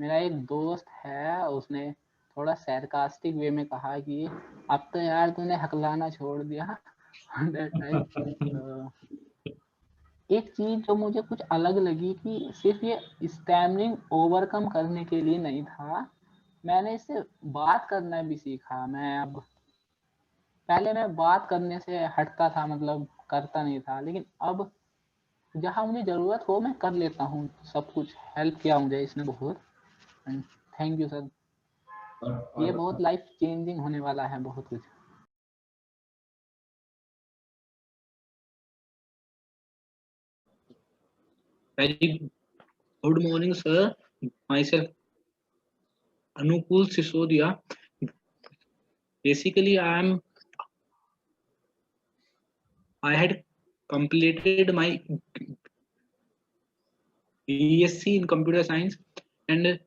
मेरा एक दोस्त है, उसने थोड़ा सरकास्टिक वे में कहा कि अब तो यार तूने हकलाना छोड़ दिया दैट टाइम। एक चीज जो मुझे कुछ अलग लगी कि सिर्फ ये स्टैमरिंग ओवरकम करने के लिए नहीं था, मैंने इससे बात करना भी सीखा। मैं अब पहले मैं बात करने से हटता था, मतलब करता नहीं था, लेकिन अब जहाँ मुझे ज़रूरत हो मैं कर लेता हूँ सब कुछ। हेल्प किया मुझे इसने बहुत, एंड थैंक यू सर। ये बहुत लाइफ चेंजिंग होने वाला है बहुत कुछ। Very good morning, sir. Myself, Anukul Sisodia. Basically, I had completed my BSc in computer science, and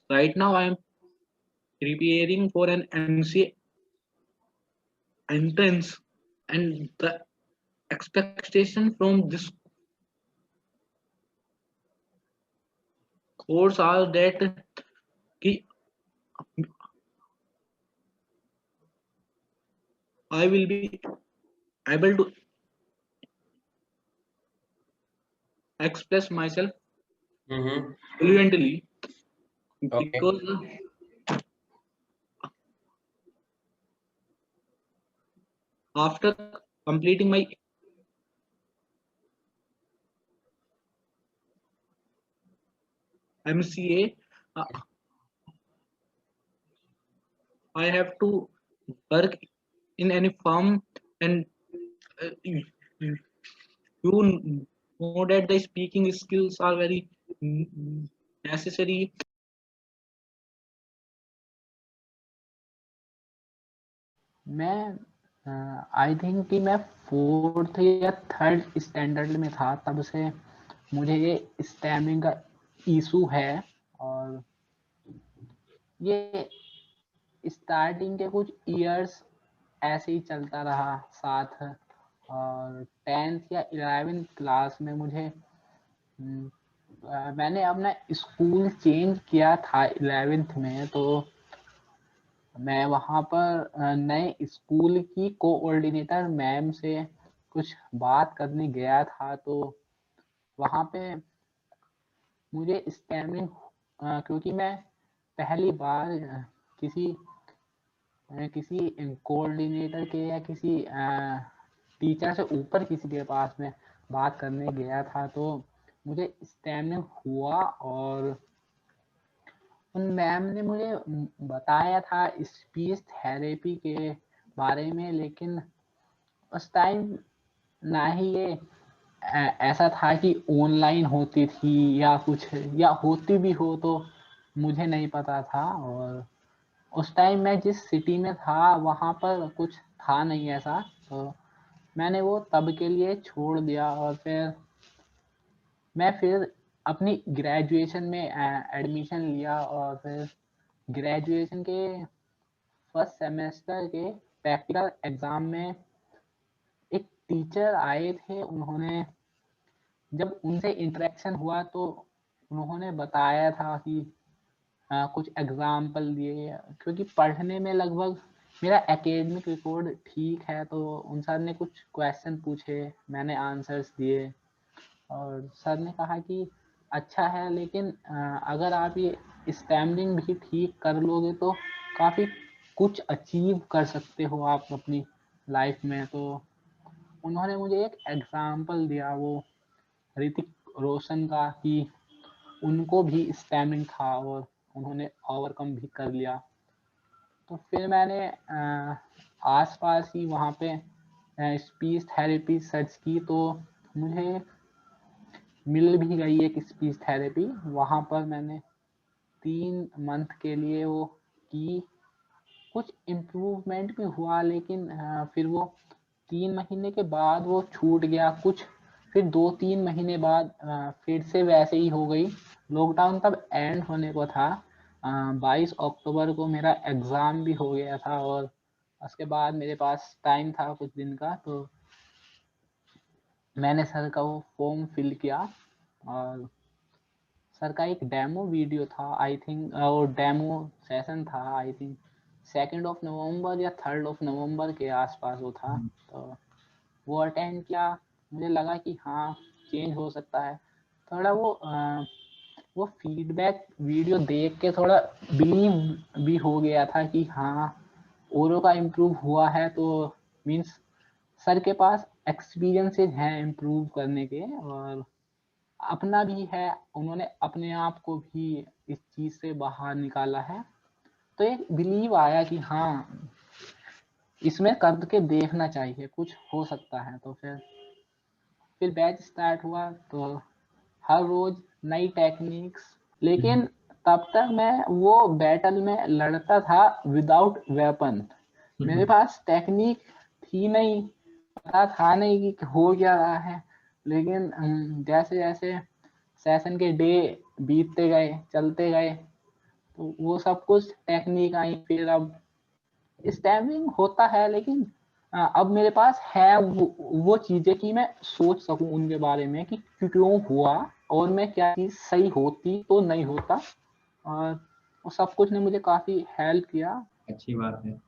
right now I am preparing for an MCA entrance, and the expectation from this course are that ki I will be able to express myself fluently, Okay. because after completing my MCA, I have to work in any firm, and you know that the speaking skills are very necessary. मैं I think कि मैं 4th या 3rd standard में था, तब से मुझे ये स्टैमिंग का इशू है। और ये स्टार्टिंग के कुछ इयर्स ऐसे ही चलता रहा साथ। और 10th या 11th क्लास में मुझे मैंने अपना स्कूल चेंज किया था 11th में, तो मैं वहाँ पर नए स्कूल की कोऑर्डिनेटर मैम से कुछ बात करने गया था। तो वहाँ पे मुझे स्टैमिंग, क्योंकि मैं पहली बार किसी कोऑर्डिनेटर के या किसी टीचर से ऊपर किसी के पास में बात करने गया था, तो मुझे स्टैमिंग हुआ। और उन मैम ने मुझे बताया था स्पीच थेरेपी के बारे में, लेकिन उस टाइम ना ही ये ऐसा था कि ऑनलाइन होती थी या कुछ, या होती भी हो तो मुझे नहीं पता था। और उस टाइम मैं जिस सिटी में था वहाँ पर कुछ था नहीं ऐसा, तो मैंने वो तब के लिए छोड़ दिया। और फिर अपनी ग्रेजुएशन में एडमिशन लिया, और फिर ग्रेजुएशन के फर्स्ट सेमेस्टर के प्रैक्टिकल एग्ज़ाम में एक टीचर आए थे। उन्होंने, जब उनसे इंटरेक्शन हुआ तो उन्होंने बताया था कि कुछ एग्जाम्पल दिए, क्योंकि पढ़ने में लगभग मेरा एकेडमिक रिकॉर्ड ठीक है, तो उन सर ने कुछ क्वेश्चन पूछे, मैंने आंसर्स दिए। और सर ने कहा कि अच्छा है, लेकिन अगर आप ये स्टैमरिंग भी ठीक कर लोगे तो काफ़ी कुछ अचीव कर सकते हो आप अपनी लाइफ में। तो उन्होंने मुझे एक एग्जाम्पल दिया, वो ऋतिक रोशन का, कि उनको भी स्टैमिंग था और उन्होंने ओवरकम भी कर लिया। तो फिर मैंने आसपास ही वहाँ पे स्पीच थेरेपी सर्च की, तो मुझे मिल भी गई एक स्पीच थेरेपी। वहाँ पर मैंने 3 मंथ के लिए वो की। कुछ इम्प्रूवमेंट भी हुआ, लेकिन फिर वो 3 महीने के बाद वो छूट गया कुछ। फिर 2-3 महीने बाद फिर से वैसे ही हो गई। लॉकडाउन तब एंड होने को था, 22 अक्टूबर को मेरा एग्ज़ाम भी हो गया था, और उसके बाद मेरे पास टाइम था कुछ दिन का, तो मैंने सर का वो फॉर्म फिल किया। और सर का एक डेमो वीडियो था आई थिंक, और डेमो सेशन था आई थिंक 2 नवंबर या 3 नवंबर के आसपास वो था। तो वो अटेंड किया, मुझे लगा कि हाँ चेंज हो सकता है थोड़ा। वो फीडबैक वीडियो देख के थोड़ा बिलीव भी हो गया था कि हाँ ओरो का इम्प्रूव हुआ है, तो मीन्स सर के पास एक्सपीरियंसेस हैं इम्प्रूव करने के, और अपना भी है, उन्होंने अपने आप को भी इस चीज़ से बाहर निकाला है। तो एक बिलीव आया कि हाँ इसमें करके देखना चाहिए, कुछ हो सकता है। तो फिर बैच स्टार्ट हुआ, तो हर रोज नई टेक्निक्स, लेकिन तब तक मैं वो बैटल में लड़ता था विदाउट वेपन। मेरे पास टेक्निक थी नहीं, पता था नहीं कि हो क्या रहा है। लेकिन जैसे जैसे सेशन के डे बीतते गए, चलते गए, तो वो सब कुछ टेक्निक आई। फिर अब स्टैमिंग होता है, लेकिन अब मेरे पास है वो चीजें कि मैं सोच सकूं उनके बारे में कि क्यों हुआ, और मैं क्या चीज सही होती तो नहीं होता। और वो सब कुछ ने मुझे काफी हेल्प किया। अच्छी बात है।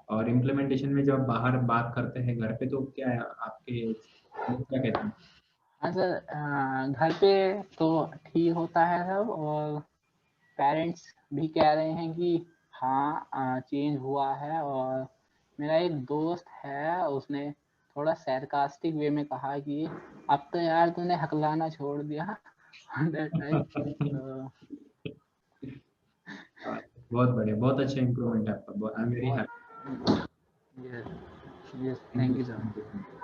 और इम्प्लीमेंटेशन में जब बाहर बात करते हैं घर पे, तो क्या है आपके लोग क्या कहते हैं? हाँ सर, घर पे तो ठीक होता है सब, और पेरेंट्स भी कह रहे हैं कि हाँ चेंज हुआ है। और मेरा एक दोस्त है, उसने थोड़ा सैरकास्टिक वे में कहा कि अब तो यार तूने हकलाना छोड़ दिया that time, तो बहुत बढ़िया, बहुत अच्छा इम्प्रूवमेंट है आपका। I am very happy. Yes yes, thank thank you, you sir. Thank you.